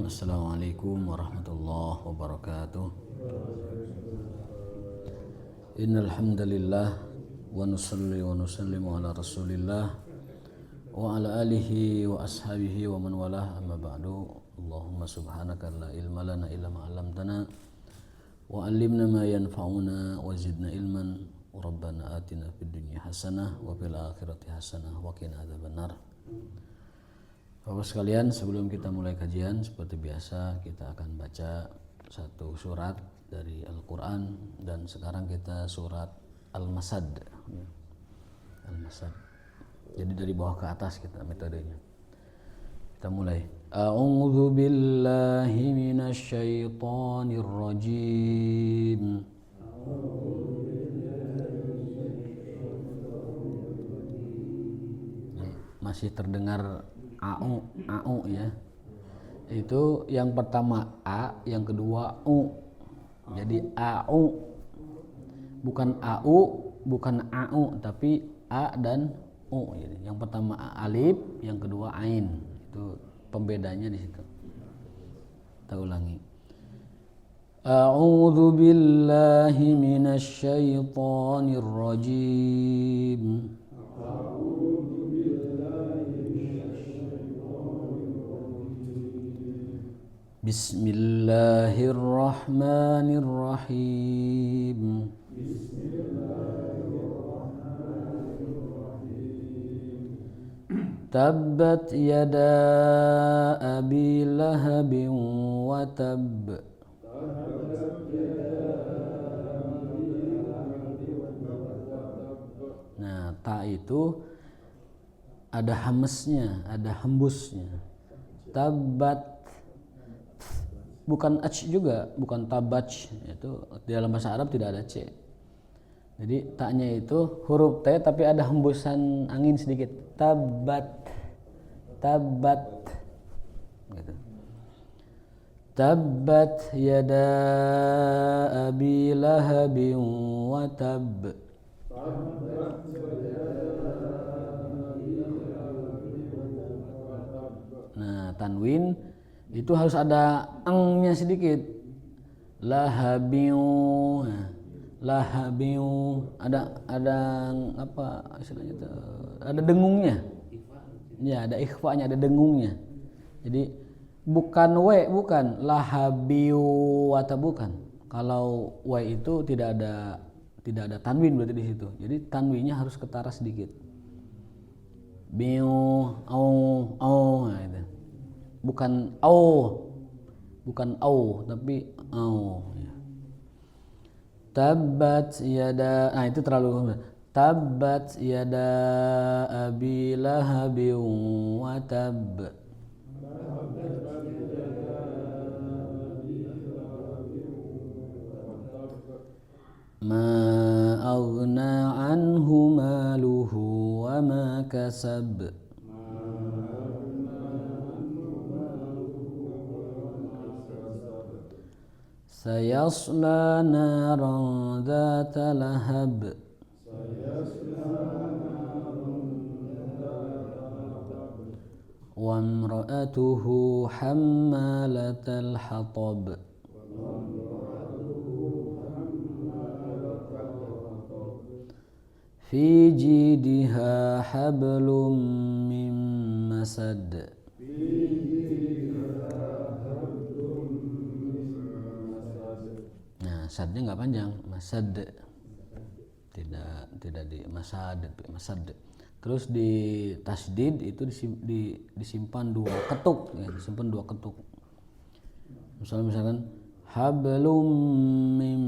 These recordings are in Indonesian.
Assalamualaikum warahmatullahi wabarakatuh. Innal hamdalillah wa nusalli wa nusallimu ala Rasulillah wa ala alihi wa ashabihi wa man walah, amma ba'du. Allahumma subhanaka la ilma lana illa ma 'allamtana wa 'allimna ma yanfa'una wa zidna ilman. Rabbana atina fid dunya hasanah wa fil akhirati hasanah wa qina adzabannar. Bapak sekalian, sebelum kita mulai kajian, seperti biasa kita akan baca satu surat dari Al-Quran, dan sekarang kita surat Al-Masad. Al-Masad. Jadi dari bawah ke atas kita metodenya. Kita mulai. A'udzu billahi minasy syaithanir rajim. Masih terdengar au ya. Itu yang pertama a, yang kedua u. Jadi au. Bukan au, bukan au, tapi a dan u. Jadi yang pertama alif, yang kedua ain. Itu pembedanya di situ. Kita ulangi. A'udzu billahi minasy syaithanir rajim. Bismillahirrahmanirrahim. Tabbat yada abi lahabin wa tab. Nah, ta itu ada hamesnya, ada hembusnya. Tabbat, bukan ach juga, bukan tabach. Itu di dalam bahasa Arab tidak ada c. Jadi taknya itu huruf t tapi ada hembusan angin sedikit. Tabbat, tabbat, gitu. Tabbat yada abi lahabin wa tab. Nah, tanwin itu harus ada angnya sedikit. Lahabiu, lahabiu, ada apa istilahnya itu? Ada dengungnya. Ya, ada ikhfanya, ada dengungnya. Jadi bukan w, bukan lahabiu atau bukan. Kalau w itu tidak ada tanwin berarti di situ. Jadi tanwinnya harus ketara sedikit. Biu, au, nah itu. Bukan au, tapi au. Tabbat yada, nah itu terlalu. Tabbat yada abi lahabin wa tab. Ma aghna anhu maluhu wa ma kasab. Sayasla naran dzata lahab. Wa imra'atuhu hammalatal hatab. Fi jidha hablum min masad. Nah, sadnya nggak panjang, masad. Tidak di masad, masad. Terus di tasdid itu disimpan dua ketuk, ya, disimpan dua ketuk. Misalkan hablum mim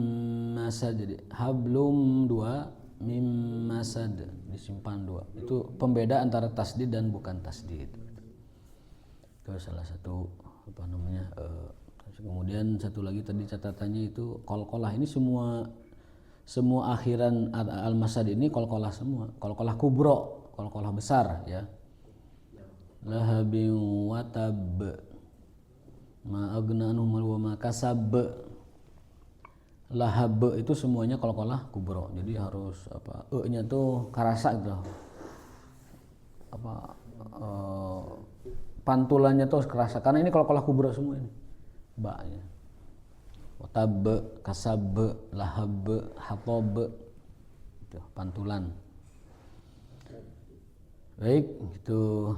masad, jadi hablum dua, mim masad disimpan dua. Itu pembeda antara tasdid dan bukan tasdid. Itu salah satu apa namanya. Kemudian satu lagi tadi catatannya itu qalqalah. Ini semua akhiran al-masad ini qalqalah semua. Qalqalah kubro, qalqalah besar ya. Lahabin wa tab. Ma aghna anhu wa ma kasab. Lahab itu semuanya qalqalah kubro. Jadi harus apa? E-nya tuh karasa gitu. Apa pantulannya tuh kerasa karena ini kalau kubra semua ini ba-nya. Watab, kasab, lahab, hatab, itu pantulan. Baik, itu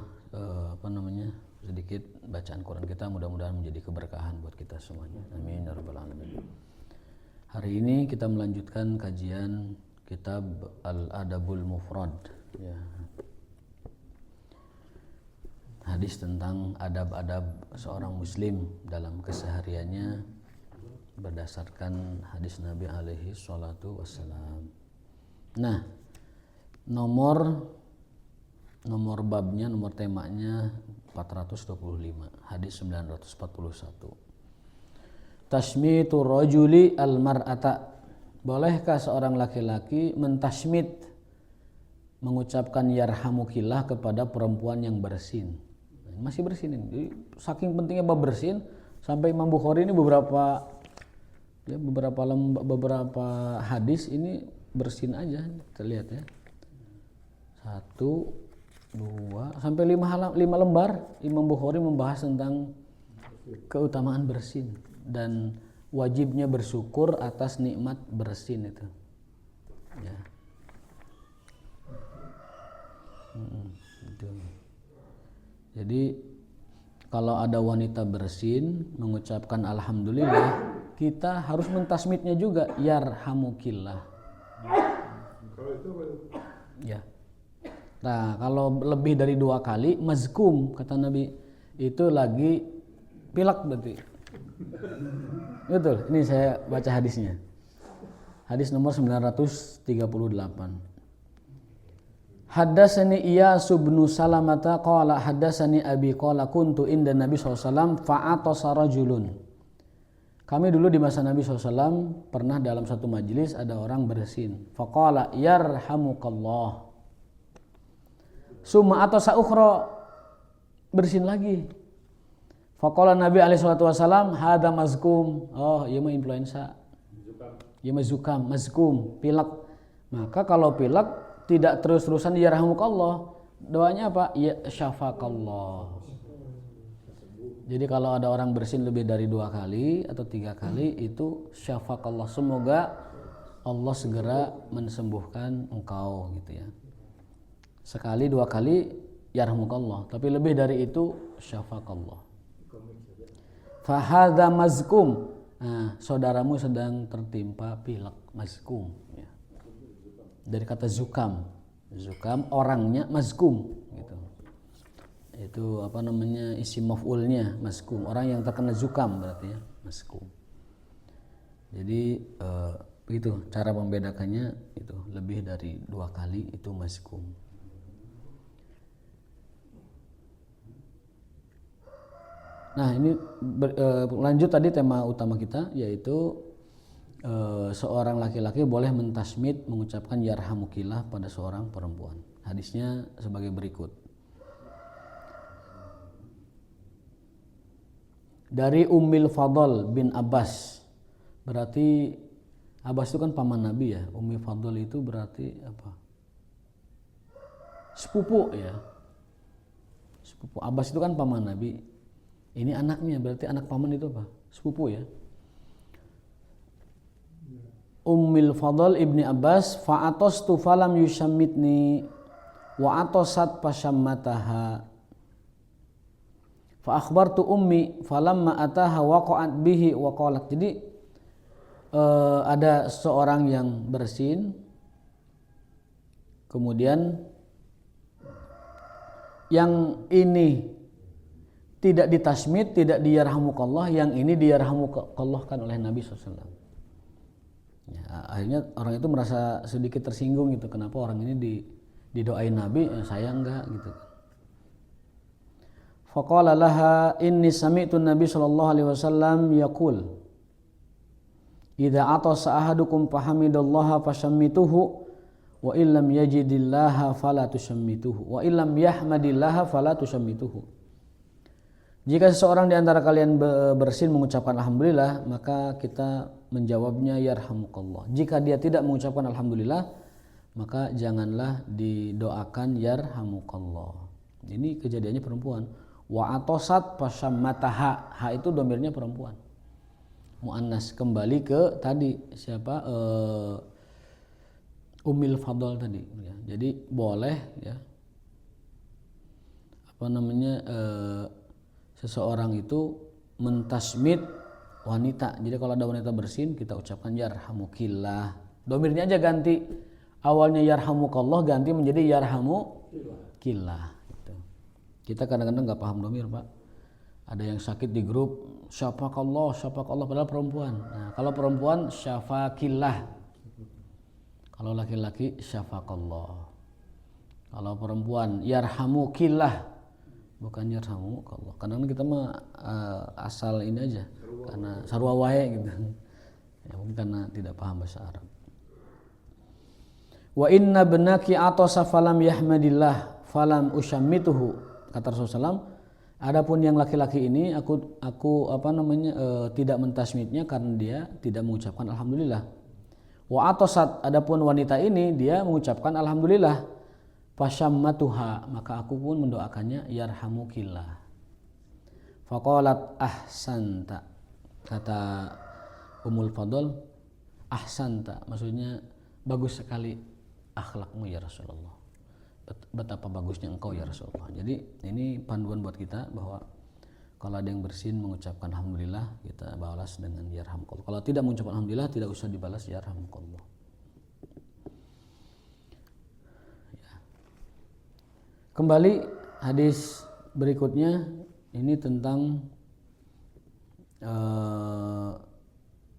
sedikit bacaan Quran kita, mudah-mudahan menjadi keberkahan buat kita semuanya. Amin ya rabbal alamin. Hari ini kita melanjutkan kajian kitab Al-Adabul Mufrad, ya. Hadis tentang adab-adab seorang muslim dalam kesehariannya berdasarkan hadis Nabi alaihi salatu wassalam. Nah, nomor babnya, nomor temanya 425, hadis 941. Tashmitu rajuli al-mar'ata. Bolehkah seorang laki-laki mentasmit, mengucapkan yarhamukillah kepada perempuan yang bersin? Masih bersin ini. Jadi, saking pentingnya bab bersin sampai Imam Bukhari ini beberapa hadis ini bersin aja, terlihat ya. 1, 2 sampai 5 lembar Imam Bukhari membahas tentang keutamaan bersin dan wajibnya bersyukur atas nikmat bersin itu. Ya. Gitu. Jadi kalau ada wanita bersin mengucapkan alhamdulillah, kita harus mentasmitnya juga, yarhamukillah. Ya. Nah, kalau lebih dari 2 kali mazkum, kata Nabi, itu lagi pilek berarti. Betul, ini saya baca hadisnya. Hadis nomor 938. Haddatsani Iyas bin Salamata qala haddatsani Abi qala kuntu inda Nabi SAW fa'atasa rajulun. Kami dulu di masa Nabi SAW pernah dalam satu majelis ada orang bersin. Faqala yarhamukallah. Summa atasa ukhra, bersin lagi. Faqala Nabi alaihi salatu wasalam hada mazkum. Oh, ieu mah influenza. Ieu mah zukam, mazkum, pilek. Maka kalau pilek tidak terus-terusan yarhamukallah, doanya apa? Ya syafakallah. Jadi kalau ada orang bersin lebih dari 2 kali atau 3 kali itu syafakallah, semoga Allah segera mensembuhkan engkau gitu ya. Sekali 2 kali yarhamukallah, tapi lebih dari itu syafakallah. Fahadha mazkum. Nah, saudaramu sedang tertimpa pilek, mazkum ya. Dari kata zukam. Zukam orangnya mazkum gitu. Itu isim maf'ulnya mazkum. Orang yang terkena zukam berarti ya, mazkum. Jadi begitu cara membedakannya, itu lebih dari 2 kali itu mazkum. Nah, ini lanjut tadi tema utama kita, yaitu seorang laki-laki boleh mentasmid, mengucapkan yarhamukillah pada seorang perempuan. Hadisnya sebagai berikut. Dari Ummil Fadl bin Abbas. Berarti Abbas itu kan paman Nabi ya. Ummi Fadl itu berarti apa? Sepupu ya. Sepupu. Abbas itu kan paman Nabi. Ini anaknya, berarti anak paman itu apa? Sepupu ya. Ummil Fadl ibni Abbas fa'atostu falam yushammitni wa atosat pashammataha fa akhbartu ummi falamma ataha waqa'at bihi wa qalat. Jadi ada seorang yang bersin, kemudian yang ini tidak ditasmid, tidak diyarhamukallah, yang ini diyarhamukallahkan oleh Nabi SAW. Ya, akhirnya orang itu merasa sedikit tersinggung gitu, kenapa orang ini didoain Nabi, saya enggak gitu. Faqala laha inni sami'tu Nabi sallallahu alaihi wasallam yaqul idza atasa ahadukum fahamidallaha fashammituhu wa illam yajidillaha fala tushammituhu wa illam yahmadillaha fala tushammituhu. Jika seseorang di antara kalian bersin mengucapkan alhamdulillah, maka kita menjawabnya yarhamukallah. Jika dia tidak mengucapkan alhamdulillah, maka janganlah didoakan yarhamukallah. Ini kejadiannya perempuan. Wa atosat fasammataha, ha itu domirnya perempuan. Muannas, kembali ke tadi siapa Ummil Fadl tadi ya. Jadi boleh ya seseorang itu mentasmid wanita. Jadi kalau ada wanita bersin kita ucapkan yarhamukillah. Domirnya aja ganti. Awalnya yarhamukallah ganti menjadi yarhamukillah. Gitu. Kita kadang-kadang nggak paham domir, Pak. Ada yang sakit di grup syafakallah padahal perempuan. Nah, kalau perempuan syafakillah. Kalau laki-laki syafakallah. Kalau perempuan yarhamukillah. Bukan yarhamukallah. Kadang kita mah asal ini aja karena sarua wae gitu. Ya, mungkin karena tidak paham bahasa Arab. Wa inna benaki atasa falam yahmadillah falam usyammituhu, kata Rasulullah SAW. Adapun yang laki-laki ini aku tidak mentasmidnya karena dia tidak mengucapkan alhamdulillah. Wa atosat, adapun wanita ini dia mengucapkan alhamdulillah. Fasyammatuha, maka aku pun mendoakannya yarhamukillah. Faqalat ahsanta, kata Ummul Fadl, ahsanta maksudnya bagus sekali akhlakmu ya Rasulullah. Betapa bagusnya engkau ya Rasulullah. Jadi ini panduan buat kita bahwa kalau ada yang bersin mengucapkan alhamdulillah, kita balas dengan yarhamkallah. Kalau tidak mengucapkan alhamdulillah, tidak usah dibalas yarhamkallah. Ya. Kembali hadis berikutnya ini tentang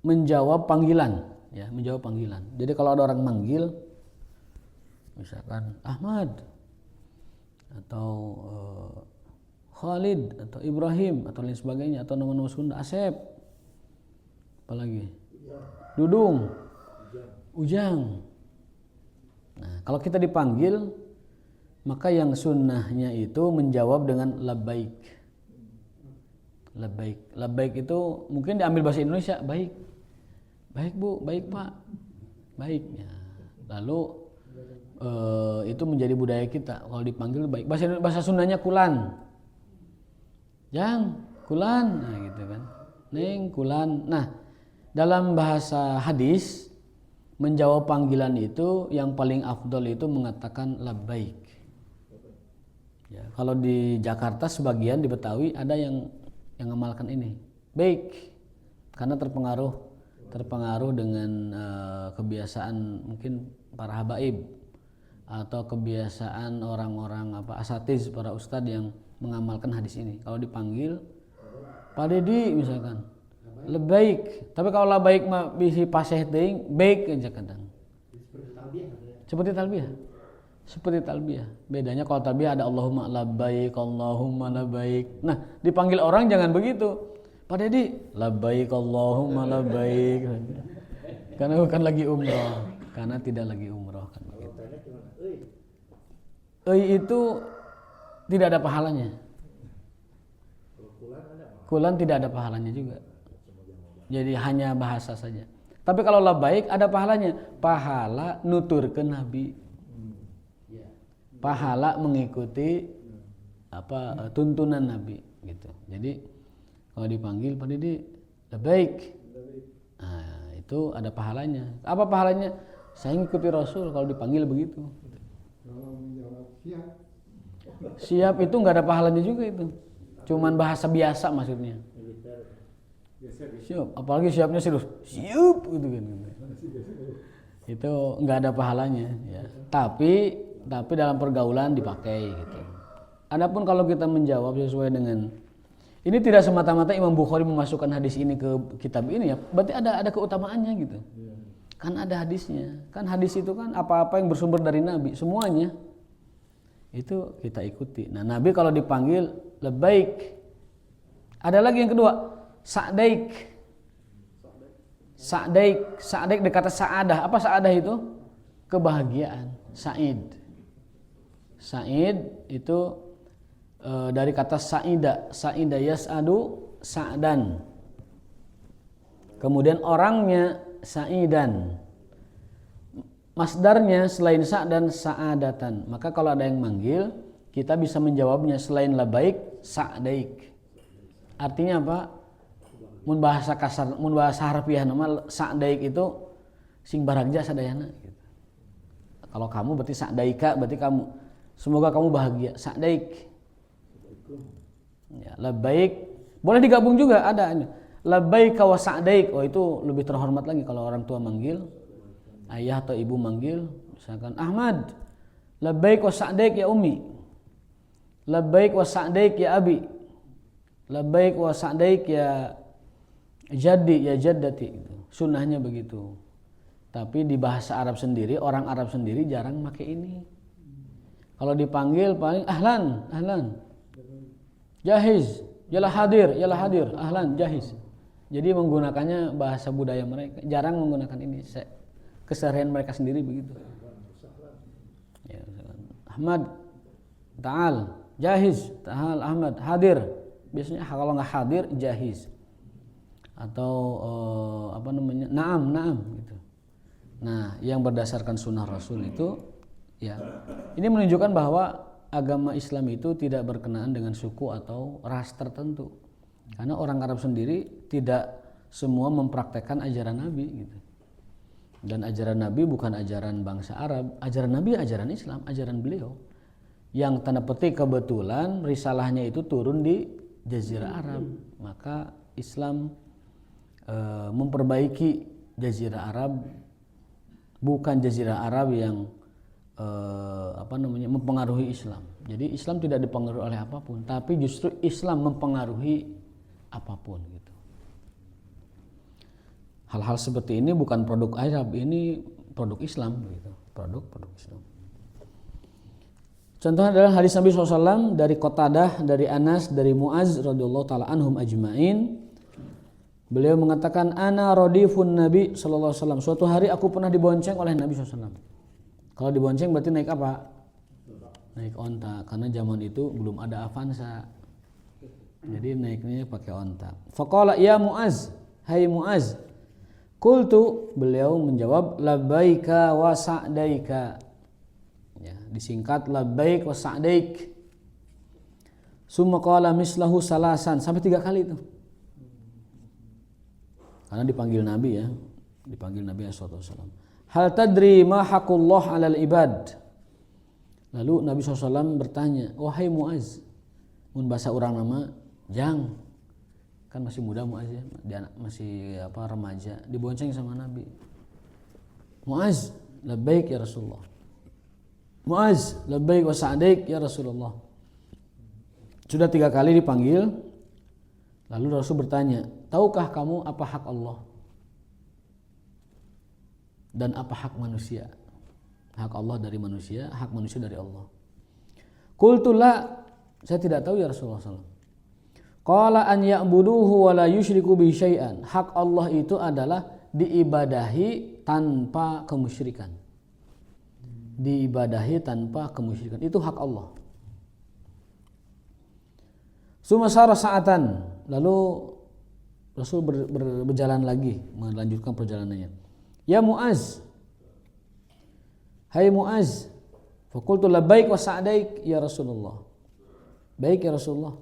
menjawab panggilan, ya, menjawab panggilan. Jadi kalau ada orang manggil, misalkan Ahmad atau Khalid atau Ibrahim atau lain sebagainya, atau nama-nama Sunda, Asep, apalagi Dudung, Ujang. Nah, kalau kita dipanggil, maka yang sunnahnya itu menjawab dengan labbaik. Labbaik. Labbaik itu mungkin diambil bahasa Indonesia, baik. Baik Bu, baik Pak. Baik. Ya. Lalu itu menjadi budaya kita. Kalau dipanggil baik. Bahasa Sundanya kulan. Jang, kulan. Nah, gitu kan. Neng, kulan. Nah, dalam bahasa hadis menjawab panggilan itu yang paling afdol itu mengatakan labbaik. Ya, kalau di Jakarta sebagian, di Betawi ada yang mengamalkan ini. Baik. Karena terpengaruh dengan kebiasaan mungkin para habaib atau kebiasaan orang-orang asatiz, para ustadz yang mengamalkan hadis ini. Kalau dipanggil Pak Dedi misalkan labbaik, tapi kalau labbaik mah bisi paseh teuing baik aja kadang. Seperti talbiyah. Bedanya kalau talbiyah ada Allahumma labbaik, Allahumma labbaik. Nah, dipanggil orang jangan begitu. Pak Dedi labbaik, Allahumma labbaik. Karena bukan lagi umroh, karena tidak lagi umroh kan begitu. Itu tidak ada pahalanya. Kulan tidak ada pahalanya juga. Jadi hanya bahasa saja. Tapi kalau labbaik ada pahalanya. Pahala nuturkeun Nabi. Pahala mengikuti tuntunan Nabi gitu. Jadi kalau dipanggil Pak Didi labbaik. Nah, itu ada pahalanya. Apa pahalanya? Saya ngikuti Rasul kalau dipanggil begitu. Siap itu nggak ada pahalanya juga itu. Cuman bahasa biasa maksudnya. Siap, apalagi siapnya serius. Siap gitu kan. Itu nggak ada pahalanya ya. Tapi dalam pergaulan dipakai gitu. Adapun kalau kita menjawab sesuai dengan ini, tidak semata-mata Imam Bukhari memasukkan hadis ini ke kitab ini ya, berarti ada keutamaannya gitu. Kan ada hadisnya. Kan hadis itu kan apa-apa yang bersumber dari Nabi, semuanya itu kita ikuti. Nah, Nabi kalau dipanggil labbaik. Ada lagi yang kedua, sa'daik. Sa'daik dari kata sa'adah. Apa sa'adah itu? Kebahagiaan. Sa'id itu dari kata sa'ida yas'adu sa'dan. Kemudian orangnya sa'idan. Masdarnya selain sa'dan sa'adatan. Maka kalau ada yang manggil, kita bisa menjawabnya selain labbaik sa'daik. Artinya apa? Mun bahasa kasar, mun bahasa harfiah nama sa'daik itu sing baragja sadayana gitu. Kalau kamu berarti sa'daika, berarti kamu. Semoga kamu bahagia. Sa'daik. Ya, labbaik. Boleh digabung juga ada ini. Labbaika wa sa'daik. Oh itu lebih terhormat lagi kalau orang tua manggil, ayah atau ibu manggil, misalkan Ahmad, labbaik wa sa'daik ya ummi. Labbaik wa sa'daik ya abi. Labbaik wa sa'daik ya jaddi, ya jaddati. Sunnahnya begitu. Tapi di bahasa Arab sendiri, orang Arab sendiri jarang pakai ini. Kalau dipanggil paling ahlan, ahlan. Jahiz, yalah hadir, ahlan, jahiz. Jadi menggunakannya bahasa budaya mereka, jarang menggunakan ini. Keseharian mereka sendiri begitu. Ya, Ahmad, ta'al, jahiz, ta'al Ahmad, hadir. Biasanya kalau nggak hadir, jahiz. Atau naam gitu. Nah, yang berdasarkan sunnah Rasul itu, ya, ini menunjukkan bahwa agama Islam itu tidak berkenaan dengan suku atau ras tertentu. Karena orang Arab sendiri tidak semua mempraktekkan ajaran Nabi gitu. Dan ajaran Nabi bukan ajaran bangsa Arab, ajaran Nabi ajaran Islam, ajaran beliau. Yang tanda petik kebetulan risalahnya itu turun di Jazirah Arab, maka Islam memperbaiki Jazirah Arab, bukan Jazirah Arab yang mempengaruhi Islam. Jadi Islam tidak dipengaruhi oleh apapun, tapi justru Islam mempengaruhi apapun gitu. Hal-hal seperti ini bukan produk Arab, ini produk Islam gitu. Produk Islam. Contohnya adalah hadis Nabi SAW dari Qatadah, dari Anas, dari Muaz radhiyallahu taala anhum ajmain. Beliau mengatakan ana radifun Nabi sallallahu alaihi wasallam. Suatu hari aku pernah dibonceng oleh Nabi SAW. Kalau dibonceng berarti naik apa? Naik onta, karena zaman itu belum ada Avanza. Jadi naiknya pakai onta. Faqala ya Muaz, hai Muaz. Qultu, beliau menjawab labbaika wa sa'daika. Ya, disingkat labbaik wa sa'daik. Summa qala mislahu salasan, sampai 3 kali itu. Karena dipanggil Nabi ya, dipanggil Nabi SAW. Hal tadri ma haqqullah 'alal ibad. Lalu Nabi SAW bertanya, wahai Muaz, mun bahasa orang nama, jang, kan masih muda Muaz ya, dia masih remaja, dibonceng sama Nabi. Muaz, labbaik ya Rasulullah. Muaz, labbaik wa sa'daik ya Rasulullah. Sudah 3 kali dipanggil, lalu Rasul bertanya, tahukah kamu apa hak Allah dan apa hak manusia? Hak Allah dari manusia, hak manusia dari Allah. Qultu la, saya tidak tahu ya Rasulullah SAW. Qala an ya'buduhu wa la yusyriku bihi syai'an. Hak Allah itu adalah diibadahi tanpa kemusyrikan. Diibadahi tanpa kemusyrikan. Itu hak Allah. Sumasara sa'atan. Lalu Rasul berjalan lagi, melanjutkan perjalanannya. Ya Muaz, hai Muaz, faqultu labbaik wa sa'daik ya Rasulullah. Baik ya Rasulullah.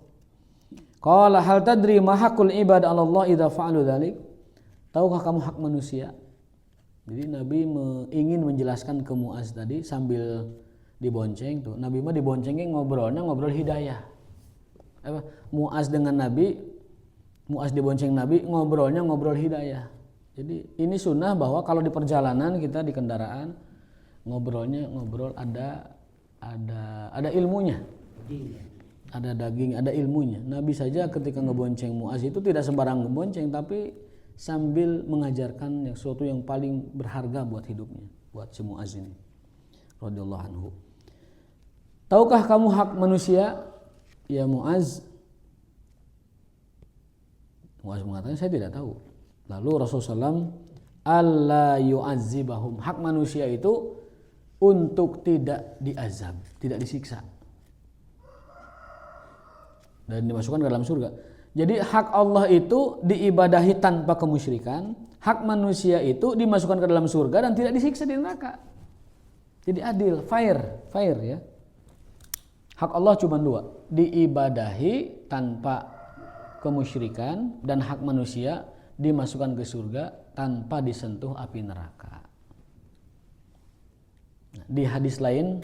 Qala hal tadri ma haqqul ibad 'ala Allah idza fa'alu dzalik? Tahukah kamu hak manusia? Jadi Nabi ingin menjelaskan ke Muaz tadi sambil dibonceng tuh. Nabi mah diboncengnya ngobrol hidayah. Muaz dengan Nabi, Muaz dibonceng Nabi, ngobrol hidayah. Jadi ini sunnah bahwa kalau di perjalanan kita di kendaraan ngobrol ada ilmunya. Ada daging, ada ilmunya. Nabi saja ketika ngebonceng Muaz itu tidak sembarang ngebonceng, tapi sambil mengajarkan sesuatu yang paling berharga buat hidupnya, buat si Muaz ini radhiyallahu anhu. Tahukah kamu hak manusia ya Muaz? Muaz mengatakan saya tidak tahu. Lalu Rasulullah SAW alla yu'azzibahum. Hak manusia itu untuk tidak diazab, tidak disiksa dan dimasukkan ke dalam surga. Jadi hak Allah itu diibadahi tanpa kemusyrikan, hak manusia itu dimasukkan ke dalam surga dan tidak disiksa di neraka. Jadi adil, fair ya. Hak Allah cuma 2, diibadahi tanpa kemusyrikan dan hak manusia dimasukkan ke surga tanpa disentuh api neraka. Di hadis lain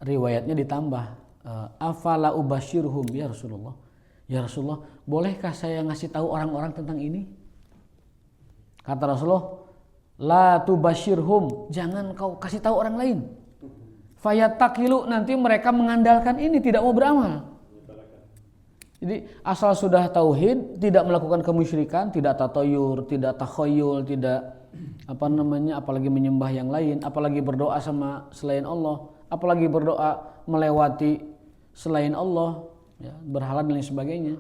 riwayatnya ditambah, afala ubashirhum ya Rasulullah. Ya Rasulullah, bolehkah saya ngasih tahu orang-orang tentang ini? Kata Rasulullah, la tubashirhum, jangan kau kasih tahu orang lain. Fayatakilu, nanti mereka mengandalkan ini, tidak mau beramal. Jadi asal sudah tauhid, tidak melakukan kemusyrikan, tidak tatayur, tidak takhoyul, tidak apalagi menyembah yang lain, apalagi berdoa sama selain Allah, apalagi berdoa melewati selain Allah, ya, berhala dan lain sebagainya.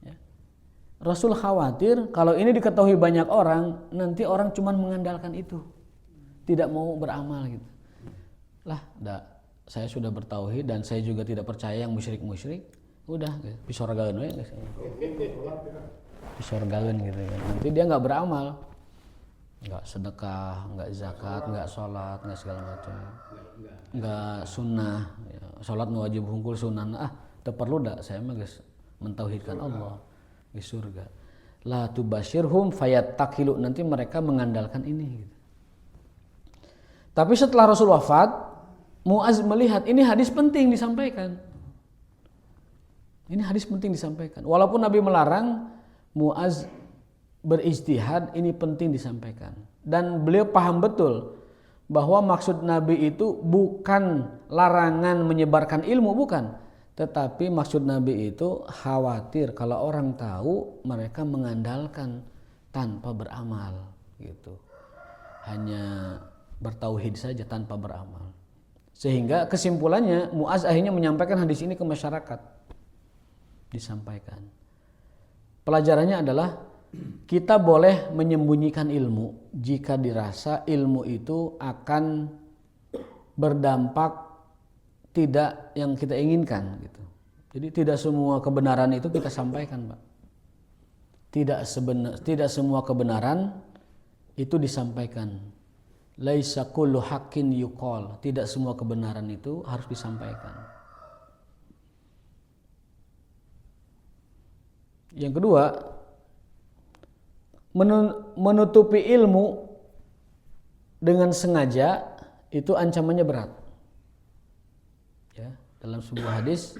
Ya. Rasul khawatir kalau ini diketahui banyak orang, nanti orang cuma mengandalkan itu, tidak mau beramal gitu. Lah, saya sudah bertauhid dan saya juga tidak percaya yang musyrik-musyrik. Udah, pisorgaun we, pisorgaun gitu kan. Nanti dia nggak beramal, nggak sedekah, nggak zakat, nggak sholat, nggak segala macam, nggak sunnah. Ya, sholat wajib hungkul sunnah. Tak perlu dah. Saya mah guys mentauhidkan Allah di surga. La tubashirhum fayattakilu, nanti mereka mengandalkan ini. Gitu. Tapi setelah Rasul wafat, Muaz melihat ini hadis penting disampaikan. Ini hadis penting disampaikan. Walaupun Nabi melarang, Muaz berijtihad, ini penting disampaikan. Dan beliau paham betul bahwa maksud Nabi itu bukan larangan menyebarkan ilmu, bukan. Tetapi maksud Nabi itu khawatir kalau orang tahu mereka mengandalkan tanpa beramal gitu. Hanya bertauhid saja tanpa beramal. Sehingga kesimpulannya Muaz akhirnya menyampaikan hadis ini ke masyarakat. Disampaikan. Pelajarannya adalah kita boleh menyembunyikan ilmu jika dirasa ilmu itu akan berdampak tidak yang kita inginkan gitu. Jadi tidak semua kebenaran itu kita sampaikan, Pak. Tidak semua kebenaran itu disampaikan. Laisa kullu haqqin yuqal. Tidak semua kebenaran itu harus disampaikan. Yang kedua, menutupi ilmu dengan sengaja itu ancamannya berat. Ya, dalam sebuah hadis,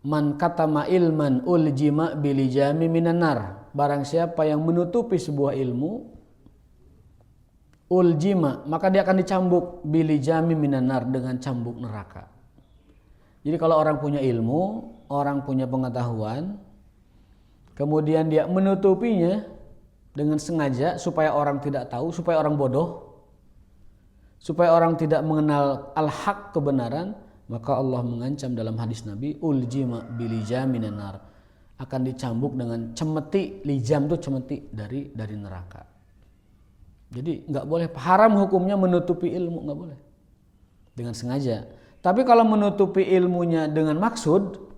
man katama ilman uljima bilijami minan nar. Barang siapa yang menutupi sebuah ilmu, uljima, maka dia akan dicambuk bilijami minan nar, dengan cambuk neraka. Jadi kalau orang punya ilmu, orang punya pengetahuan, kemudian dia menutupinya dengan sengaja supaya orang tidak tahu, supaya orang bodoh, supaya orang tidak mengenal al-haq, kebenaran, maka Allah mengancam dalam hadis Nabi, uljima bilijaminan nar, akan dicambuk dengan cemeti. Lijam itu cemeti dari neraka. Jadi nggak boleh, haram hukumnya menutupi ilmu, nggak boleh dengan sengaja. Tapi kalau menutupi ilmunya dengan maksud,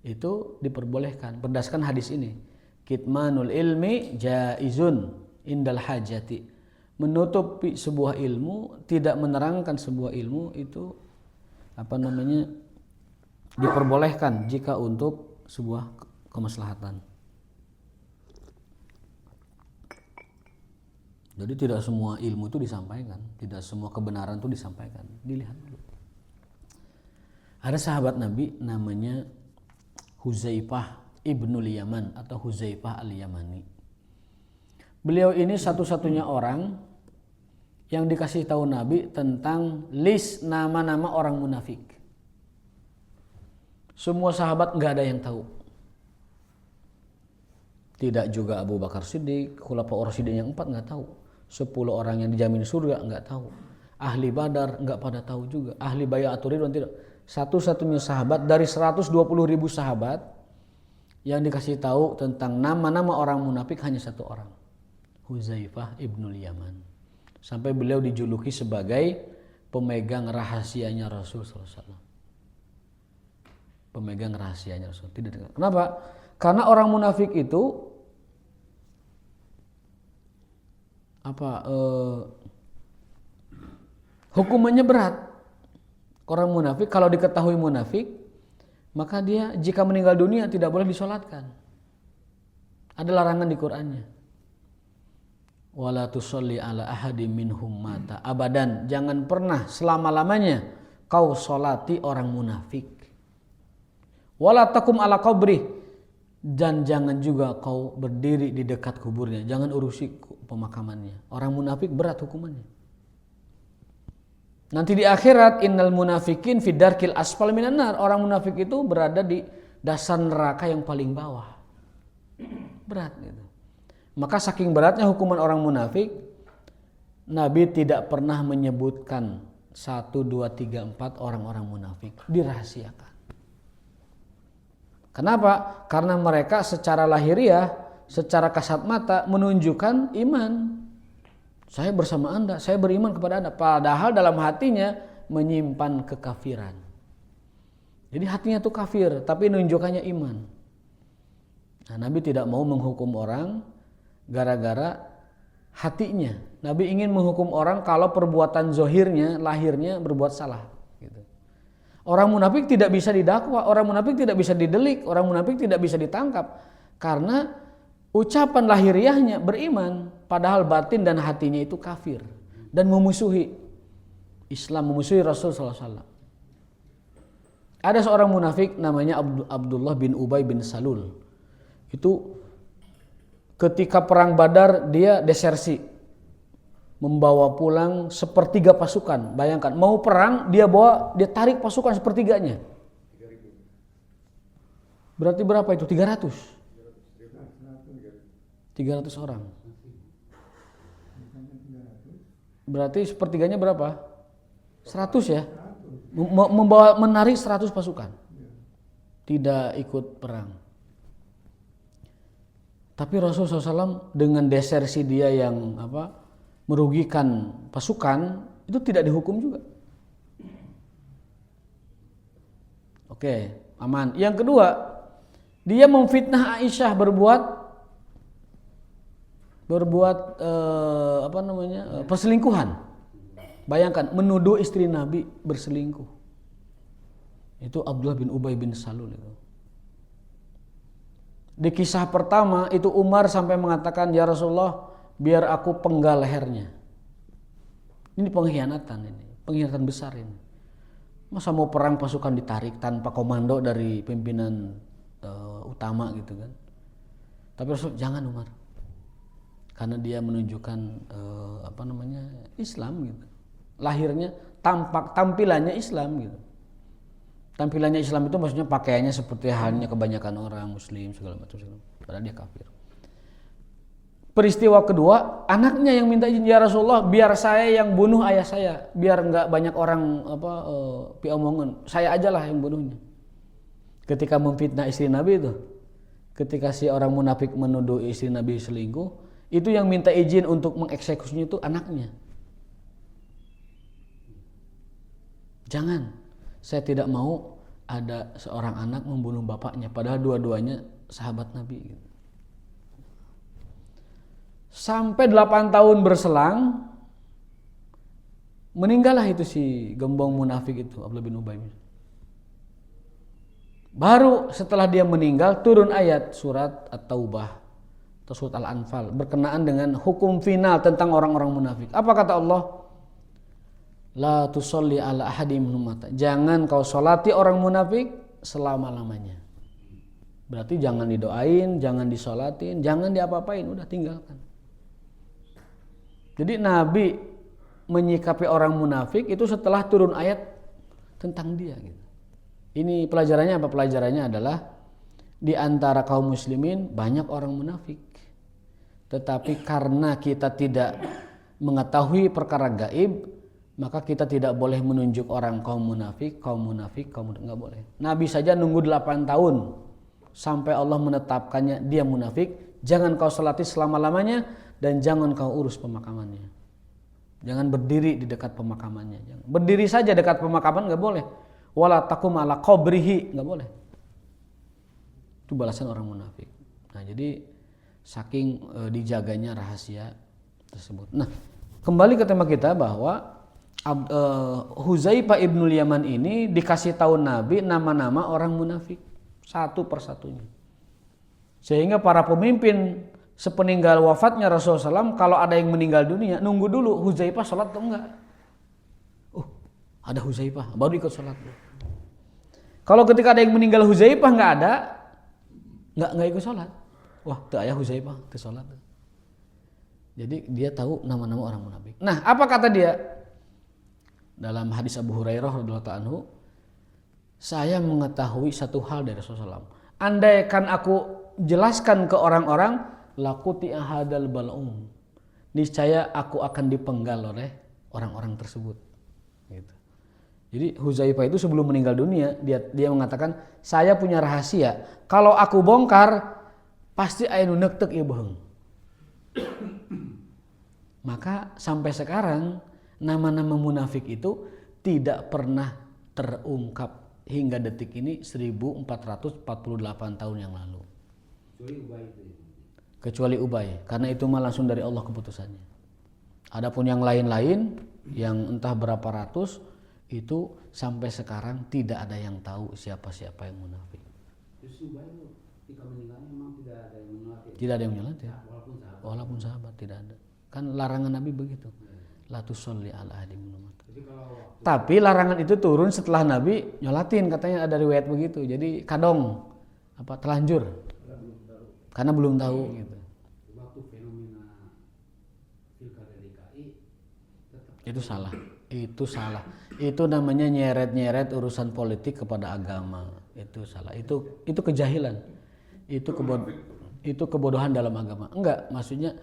itu diperbolehkan berdasarkan hadis ini. Kitmanul ilmi jaizun indal hajati. Menutupi sebuah ilmu, tidak menerangkan sebuah ilmu itu diperbolehkan jika untuk sebuah kemaslahatan. Jadi tidak semua ilmu itu disampaikan, tidak semua kebenaran itu disampaikan. Dilihat dulu. Ada sahabat Nabi namanya Huzaifah ibnul Yaman atau Huzaifah al-Yamani. Beliau ini satu-satunya orang yang dikasih tahu Nabi tentang list nama-nama orang munafik. Semua sahabat nggak ada yang tahu. Tidak juga Abu Bakar Siddiq, Khulafaur Rasyidin yang 4 nggak tahu. 10 orang yang dijamin surga nggak tahu. Ahli Badar nggak pada tahu juga. Ahli Bai'atur Ridwan tidak. Satu-satunya sahabat dari 120.000 sahabat yang dikasih tahu tentang nama-nama orang munafik hanya satu orang, Huzaifah ibnul Yaman. Sampai beliau dijuluki sebagai pemegang rahasianya Rasul SAW. Pemegang rahasianya Rasul. Kenapa? Karena orang munafik itu hukumannya berat. Orang munafik kalau diketahui munafik, maka dia jika meninggal dunia tidak boleh disolatkan. Ada larangan di Qur'annya. Wala tusolli ala ahadim minhum mata abadan, jangan pernah selama-lamanya kau solati orang munafik. Wala takum ala qabri, dan jangan juga kau berdiri di dekat kuburnya, jangan urusi pemakamannya. Orang munafik berat hukumannya. Nanti di akhirat innal munafikin fid darkil asfal minan nar, orang munafik itu berada di dasar neraka yang paling bawah. Berat gitu. Maka saking beratnya hukuman orang munafik, Nabi tidak pernah menyebutkan 1, 2, 3, 4 orang-orang munafik, dirahasiakan. Kenapa? Karena mereka secara lahiriah, secara kasat mata menunjukkan iman. Saya bersama Anda, saya beriman kepada Anda. Padahal dalam hatinya menyimpan kekafiran. Jadi hatinya itu kafir, tapi menunjukkannya iman. Nah, Nabi tidak mau menghukum orang gara-gara hatinya. Nabi ingin menghukum orang kalau perbuatan zohirnya, lahirnya berbuat salah. Gitu. Orang munafik tidak bisa didakwa, orang munafik tidak bisa didelik, orang munafik tidak bisa ditangkap. Karena ucapan lahiriahnya beriman, padahal batin dan hatinya itu kafir. Dan memusuhi Islam, memusuhi Rasul SAW. Ada seorang munafik namanya Abdullah bin Ubay bin Salul. Itu ketika perang Badar dia desersi, membawa pulang sepertiga pasukan. Bayangkan mau perang dia tarik pasukan sepertiganya. Berarti berapa itu? 300 orang. Berarti sepertiganya berapa? 100 ya. Menarik 100 pasukan. Tidak ikut perang. Tapi Rasulullah SAW dengan desersi dia yang merugikan pasukan itu tidak dihukum juga. Oke, aman. Yang kedua, dia memfitnah Aisyah berbuat perselingkuhan. Bayangkan menuduh istri Nabi berselingkuh. Itu Abdullah bin Ubay bin Salul itu. Di kisah pertama itu Umar sampai mengatakan, ya Rasulullah, biar aku penggal lehernya. Ini pengkhianatan, pengkhianatan besar ini. Masa mau perang pasukan ditarik tanpa komando dari pimpinan utama gitu kan? Tapi Rasul jangan Umar, karena dia menunjukkan Islam gitu. Lahirnya tampilannya Islam gitu. Tampilannya Islam itu maksudnya pakaiannya seperti halnya kebanyakan orang Muslim segala macam, padahal dia kafir. Peristiwa kedua, anaknya yang minta izin, ya Rasulullah, biar saya yang bunuh ayah saya, biar nggak banyak orang omongan, saya ajalah yang bunuhnya. Ketika memfitnah istri Nabi itu, ketika si orang munafik menuduh istri Nabi selingkuh, itu yang minta izin untuk mengeksekusinya itu anaknya. Jangan. Saya tidak mau ada seorang anak membunuh bapaknya, padahal dua-duanya sahabat Nabi. Sampai 8 tahun berselang, meninggallah itu si gembong munafik itu, Abdullah bin Ubay. Baru setelah dia meninggal turun ayat surat At-Taubah atau surat Al-Anfal berkenaan dengan hukum final tentang orang-orang munafik. Apa kata Allah? La tusolli ala ahadim minhum mata. Jangan kau solati orang munafik selama-lamanya. Berarti jangan didoain, jangan disolatin, jangan diapa-apain, udah tinggalkan. Jadi Nabi menyikapi orang munafik itu setelah turun ayat tentang dia gitu. Ini pelajarannya apa? Pelajarannya adalah di antara kaum muslimin banyak orang munafik. Tetapi karena kita tidak mengetahui perkara gaib, maka kita tidak boleh menunjuk orang kaum munafik, nggak boleh. Nabi saja nunggu 8 tahun sampai Allah menetapkannya dia munafik. Jangan kau salati selama-lamanya dan jangan kau urus pemakamannya. Jangan berdiri di dekat pemakamannya. Jangan. Berdiri saja dekat pemakaman nggak boleh. Wala takum ala qabrihi, nggak boleh. Itu balasan orang munafik. Nah, jadi saking dijaganya rahasia tersebut. Nah, kembali ke tema kita bahwa Huzaifah ibnul Yaman ini dikasih tahu Nabi nama-nama orang munafik satu persatunya. Sehingga para pemimpin sepeninggal wafatnya Rasulullah SAW, kalau ada yang meninggal dunia, nunggu dulu Huzaifah sholat atau enggak. Ada Huzaifah, baru ikut sholat. Kalau ketika ada yang meninggal Huzaifah enggak ada, enggak ikut sholat. Wah, tuh ayah Huzaifah ke sholat. Jadi dia tahu nama-nama orang munafik. Nah, apa kata dia? Dalam hadis Abu Hurairah radhiyallahu anhu, saya mengetahui satu hal dari Rasulullah SAW. Andaikan aku jelaskan ke orang-orang, lakuti ahadal bal'um, niscaya aku akan dipenggal oleh orang-orang tersebut. Gitu. Jadi Huzaifah itu sebelum meninggal dunia dia mengatakan, saya punya rahasia. Kalau aku bongkar, pasti aya nu nektek ieu beheung. Maka sampai sekarang nama-nama munafik itu tidak pernah terungkap hingga detik ini 1448 tahun yang lalu. Kecuali Ubay, karena itu mah langsung dari Allah keputusannya. Adapun yang lain-lain yang entah berapa ratus itu sampai sekarang tidak ada yang tahu siapa-siapa yang munafik. Tidak ada yang munafik. Walaupun sahabat tidak ada. Kan larangan Nabi begitu. La tusolli ala ahadin minhum. Tapi larangan itu turun setelah Nabi nyolatin, katanya ada riwayat begitu. Jadi kadong telanjur. Karena belum tahu gitu. Waktu fenomena pilkada DKI itu salah. Itu namanya nyeret-nyeret urusan politik kepada agama. Itu salah. Itu kejahilan. Itu kebodohan dalam agama. Enggak, maksudnya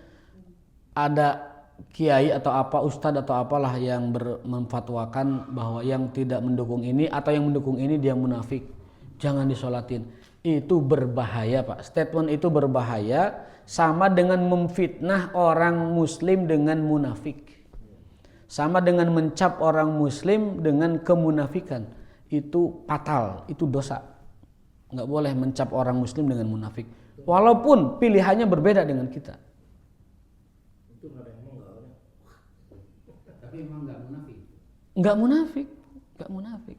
ada kiai atau apa, ustadz atau apalah yang memfatwakan bahwa yang tidak mendukung ini atau yang mendukung ini dia munafik, jangan disolatin. Itu berbahaya, Pak. Statement itu berbahaya, sama dengan memfitnah orang muslim dengan munafik, sama dengan mencap orang muslim dengan kemunafikan. Itu fatal, itu dosa. Nggak boleh mencap orang muslim dengan munafik, walaupun pilihannya berbeda dengan kita. tapi emang nggak munafik. Nggak munafik.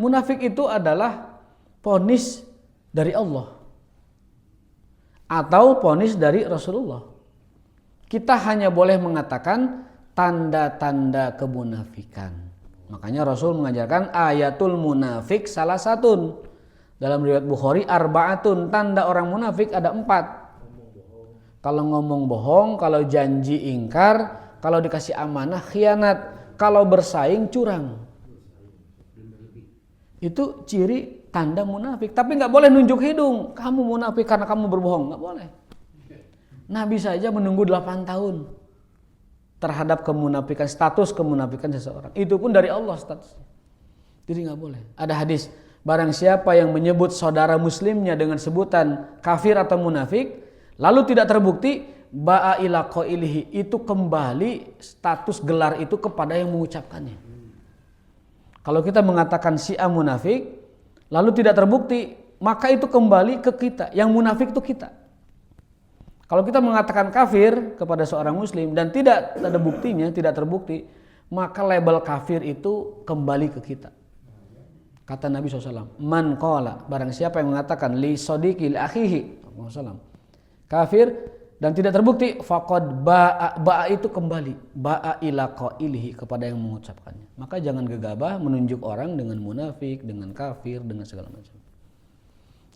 Munafik itu adalah vonis dari Allah atau vonis dari Rasulullah. Kita hanya boleh mengatakan tanda-tanda kemunafikan. Makanya Rasul mengajarkan ayatul munafik salah satu. Dalam riwayat Bukhari arba'atun, tanda orang munafik ada 4. Kalau ngomong bohong, kalau janji ingkar, kalau dikasih amanah khianat, kalau bersaing curang. Itu ciri tanda munafik. Tapi nggak boleh nunjuk hidung, kamu munafik karena kamu berbohong, nggak boleh. Nabi saja menunggu 8 tahun terhadap kemunafikan, status kemunafikan seseorang. Itu pun dari Allah statusnya. Jadi nggak boleh. Ada hadis, barang siapa yang menyebut saudara muslimnya dengan sebutan kafir atau munafik, lalu tidak terbukti, ba'a ila qailihi, itu kembali status gelar itu kepada yang mengucapkannya. Kalau kita mengatakan Syiah munafik, lalu tidak terbukti, maka itu kembali ke kita. Yang munafik itu kita. Kalau kita mengatakan kafir kepada seorang muslim dan tidak ada buktinya, tidak terbukti, maka label kafir itu kembali ke kita. Kata Nabi SAW, man qala, barang siapa yang mengatakan li sodiqi li akhihi kafir dan tidak terbukti, faqad ba'a itu kembali, ba'a ila qailihi, kepada yang mengucapkannya. Maka jangan gegabah menunjuk orang dengan munafik, dengan kafir, dengan segala macam.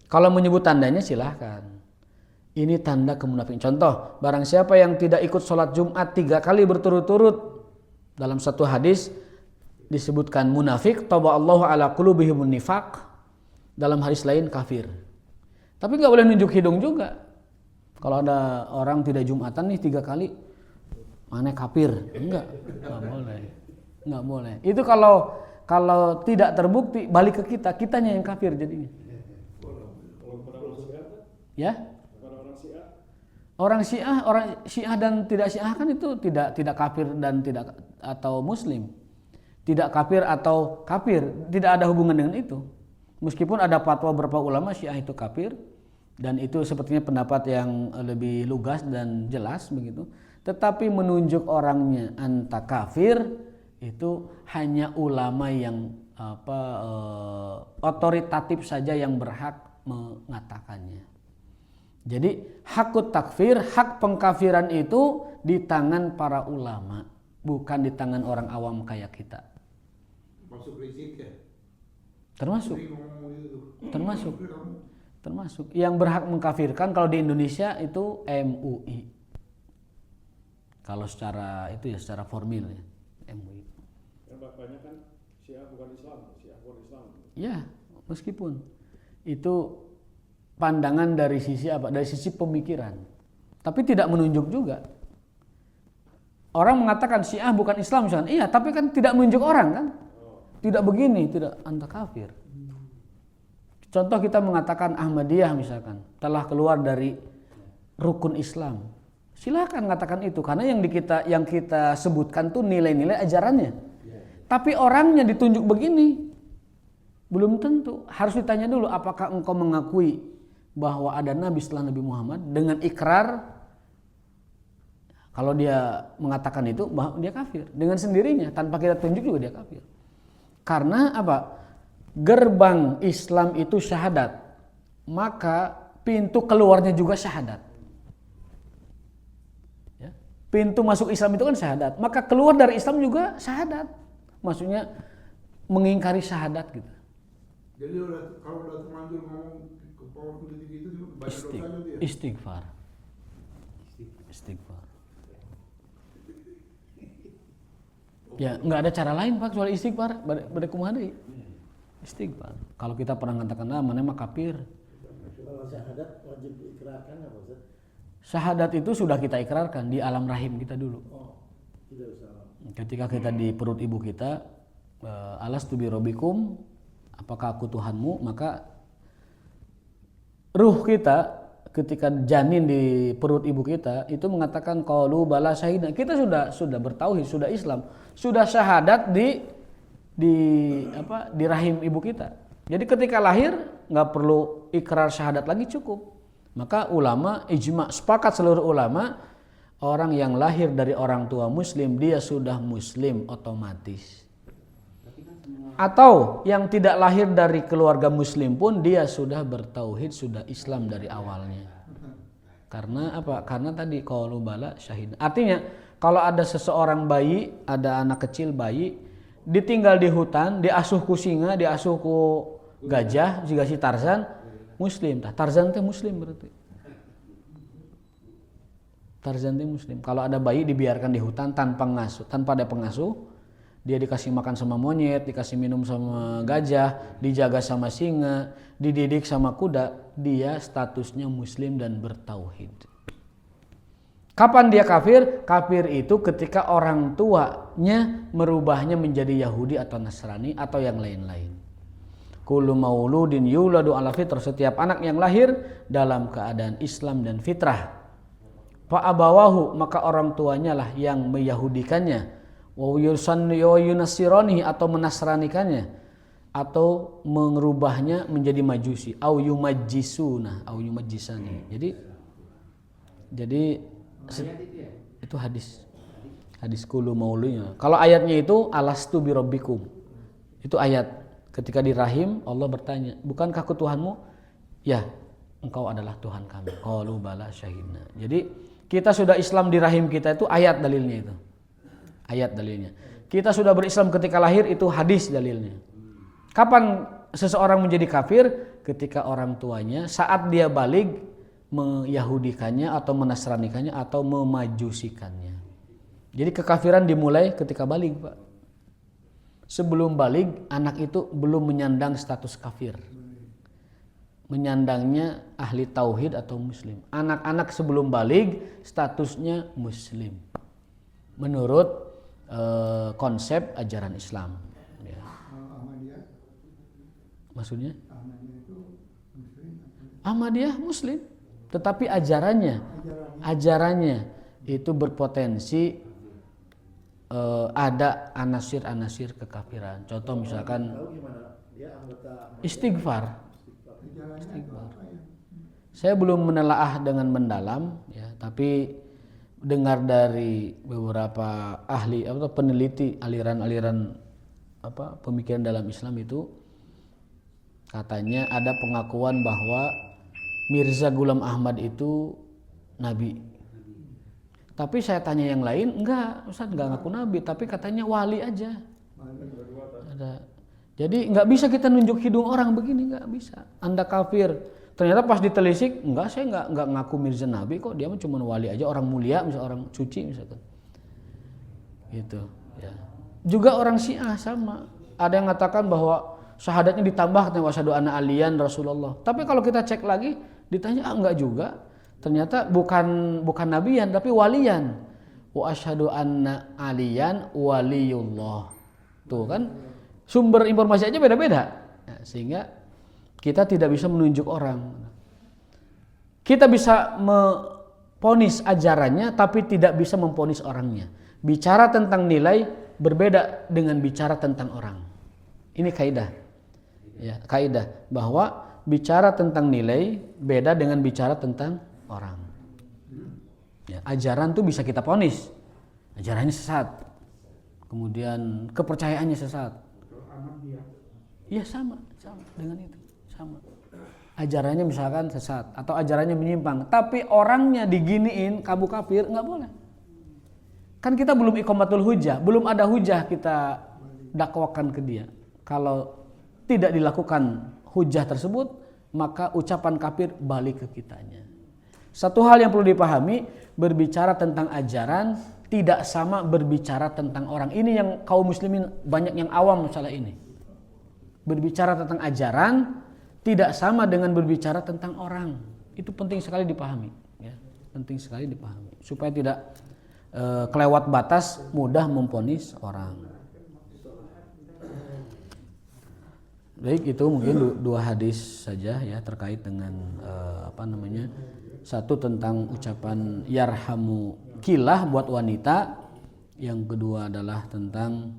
Kalau menyebut tandanya silahkan. Ini tanda kemunafikan. Contoh, barang siapa yang tidak ikut sholat Jumat 3 kali berturut-turut, dalam satu hadis disebutkan munafik, taballahu ala qulubihim nifaq, dalam hadis lain kafir. Tapi nggak boleh nunjuk hidung juga. Kalau ada orang tidak Jumatan nih 3 kali, mana kafir? Nggak boleh. Itu kalau tidak terbukti, balik ke kita, kitanya yang kafir jadinya. Ya? Orang Syiah dan tidak Syiah kan itu tidak kafir dan tidak atau muslim. Tidak kafir atau kafir, tidak ada hubungan dengan itu. Meskipun ada fatwa beberapa ulama Syiah itu kafir, dan itu sepertinya pendapat yang lebih lugas dan jelas begitu. Tetapi menunjuk orangnya anta kafir, itu hanya ulama yang otoritatif saja yang berhak mengatakannya. Jadi hakut takfir, hak pengkafiran itu di tangan para ulama, bukan di tangan orang awam kayak kita. Masuk rizik ya? Termasuk yang berhak mengkafirkan kalau di Indonesia itu MUI. Kalau secara itu ya secara formil ya MUI. Yang bapaknya kan Syiah bukan Islam, Syiah bukan Islam. Ya, meskipun itu pandangan dari sisi apa? Dari sisi pemikiran. Tapi tidak menunjuk juga. Orang mengatakan Syiah bukan Islam misalkan. Iya, tapi kan tidak menunjuk orang kan? Tidak begini, tidak anta kafir. Contoh kita mengatakan Ahmadiyah misalkan telah keluar dari rukun Islam. Silakan katakan itu karena yang kita sebutkan tuh nilai-nilai ajarannya. Tapi orangnya ditunjuk begini belum tentu. Harus ditanya dulu apakah engkau mengakui bahwa ada nabi setelah Nabi Muhammad dengan ikrar. Kalau dia mengatakan itu bahwa dia kafir dengan sendirinya tanpa kita tunjuk juga dia kafir. Karena apa? Gerbang Islam itu syahadat, maka pintu keluarnya juga syahadat. Ya. Pintu masuk Islam itu kan syahadat, maka keluar dari Islam juga syahadat. Maksudnya mengingkari syahadat gitu. Jadi kalau udah terlanjur ngomong ke power politik itu banyak dosanya dia. Istighfar. Ya nggak ada cara lain Pak kecuali istighfar. Pada kumaha deui. Istighfar. Kalau kita pernah mengatakan mana mah kafir. Kalau syahadat wajib diikrarkan apa Ustaz? Syahadat itu sudah kita ikrarkan di alam rahim kita dulu. Oh, tidak usah. Ketika kita di perut ibu kita, alastu bi rabbikum, apakah aku Tuhanmu, maka ruh kita ketika janin di perut ibu kita itu mengatakan qalu bala syahidna. Kita sudah bertauhid, sudah Islam, sudah syahadat di rahim ibu kita. Jadi ketika lahir nggak perlu ikrar syahadat lagi, cukup. Maka ulama ijma sepakat seluruh ulama orang yang lahir dari orang tua muslim dia sudah muslim otomatis. Atau yang tidak lahir dari keluarga muslim pun dia sudah bertauhid, sudah Islam dari awalnya. Karena apa? Karena tadi qalu bala syahid. Artinya kalau ada seseorang bayi, ada anak kecil bayi ditinggal di hutan, diasuh ku singa, diasuh ku gajah, juga si Tarzan muslim. Tarzan teh muslim berarti. Tarzan teh muslim. Kalau ada bayi dibiarkan di hutan tanpa ada pengasuh, dia dikasih makan sama monyet, dikasih minum sama gajah, dijaga sama singa, dididik sama kuda, dia statusnya muslim dan bertauhid. Kapan dia kafir? Kafir itu ketika orang tuanya merubahnya menjadi Yahudi atau Nasrani atau yang lain-lain. Kullu mauludin yuladu ala fitrah, setiap anak yang lahir dalam keadaan Islam dan fitrah. Fa abawahu, maka orang tuanya lah yang meyahudikannya, wa yunasironihi atau menasranikannya, atau merubahnya menjadi majusi, au yumajjisuna, au yumajjisani. Jadi itu hadis kullu mauludnya. Kalau ayatnya itu alastu bi rabbikum, itu ayat ketika di rahim Allah bertanya, bukankah aku Tuhanmu? Ya, engkau adalah Tuhan kami. Qalu bala syahidna. Jadi kita sudah Islam di rahim kita itu ayat dalilnya itu. Ayat dalilnya. Kita sudah berislam ketika lahir itu hadis dalilnya. Kapan seseorang menjadi kafir? Ketika orang tuanya saat dia baligh meyahudikannya atau menasranikannya atau memajusikannya. Jadi kekafiran dimulai ketika baligh, Pak. Sebelum baligh anak itu belum menyandang status kafir. Menyandangnya ahli tauhid atau muslim. Anak-anak sebelum baligh statusnya muslim. Menurut konsep ajaran Islam. Ya. Ahmadiyah. Maksudnya? Ahmadiyah itu muslim. Ahmadiyah muslim, tetapi ajarannya itu berpotensi ada anasir-anasir kekafiran. Contoh misalkan istighfar. Saya belum menelaah dengan mendalam, ya, tapi dengar dari beberapa ahli atau peneliti aliran-aliran pemikiran dalam Islam itu, katanya ada pengakuan bahwa Mirza Ghulam Ahmad itu nabi. Tapi saya tanya yang lain, enggak, Ustaz enggak ngaku nabi, tapi katanya wali aja. Ada. Jadi enggak bisa kita nunjuk hidung orang begini, enggak bisa. Anda kafir. Ternyata pas ditelisik, enggak, saya enggak ngaku Mirza nabi kok, dia mah cuma wali aja, orang mulia, misalnya orang suci misalkan. Gitu, ya. Juga orang Syiah sama. Ada yang mengatakan bahwa syahadatnya ditambah katanya wasyhadu anna aliyan Rasulullah. Tapi kalau kita cek lagi, ditanya enggak juga. Ternyata bukan nabiyan tapi waliyan. Wa asyhadu anna aliyan waliyullah. Tuh kan sumber informasi aja beda-beda. Ya, sehingga kita tidak bisa menunjuk orang. Kita bisa memponis ajarannya tapi tidak bisa memponis orangnya. Bicara tentang nilai berbeda dengan bicara tentang orang. Ini kaidah. Ya, kaidah bahwa bicara tentang nilai beda dengan bicara tentang orang. Ya, ajaran tuh bisa kita ponis. Ajarannya sesat. Kemudian kepercayaannya sesat. Iya sama dengan itu. Sama. Ajarannya misalkan sesat atau ajarannya menyimpang, tapi orangnya diginiin kamu kafir, nggak boleh. Kan kita belum iqamatul hujah, belum ada hujah kita dakwakan ke dia. Kalau tidak dilakukan hujah tersebut, maka ucapan kafir balik ke kitanya. Satu hal yang perlu dipahami, berbicara tentang ajaran tidak sama berbicara tentang orang. Ini yang kaum muslimin banyak yang awam masalah ini. Berbicara tentang ajaran tidak sama dengan berbicara tentang orang. Itu penting sekali dipahami, ya. Penting sekali dipahami supaya tidak kelewat batas mudah memponis orang. Baik, itu mungkin dua hadis saja ya terkait dengan satu tentang ucapan yarhamu kilah buat wanita, yang kedua adalah tentang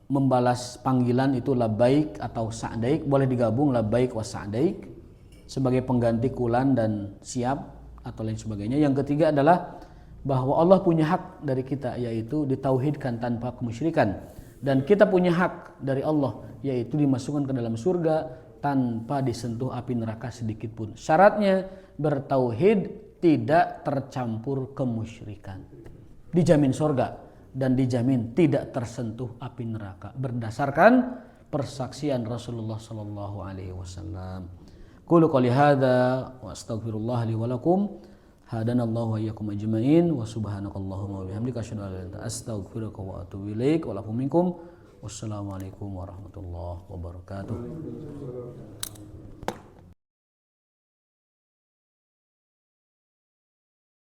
membalas panggilan itu labbaik atau sa'daik, boleh digabung labbaik wa sa'daik sebagai pengganti kulan dan siap atau lain sebagainya. Yang ketiga adalah bahwa Allah punya hak dari kita, yaitu ditauhidkan tanpa kemusyrikan, dan kita punya hak dari Allah, yaitu dimasukkan ke dalam surga tanpa disentuh api neraka sedikit pun. Syaratnya bertauhid, tidak tercampur kemusyrikan, dijamin surga dan dijamin tidak tersentuh api neraka berdasarkan persaksian Rasulullah sallallahu alaihi wasallam. Qulu qouli hadza wa astaghfirullah li wa lakum. Hadanallahu wa iyyakum ajmain wa subhanakallahumma wa bihamdika asyhadu an la ilaha illa anta astaghfiruka wa atubu ilaik wa lakum minkum. Wassalamualaikum warahmatullahi wabarakatuh.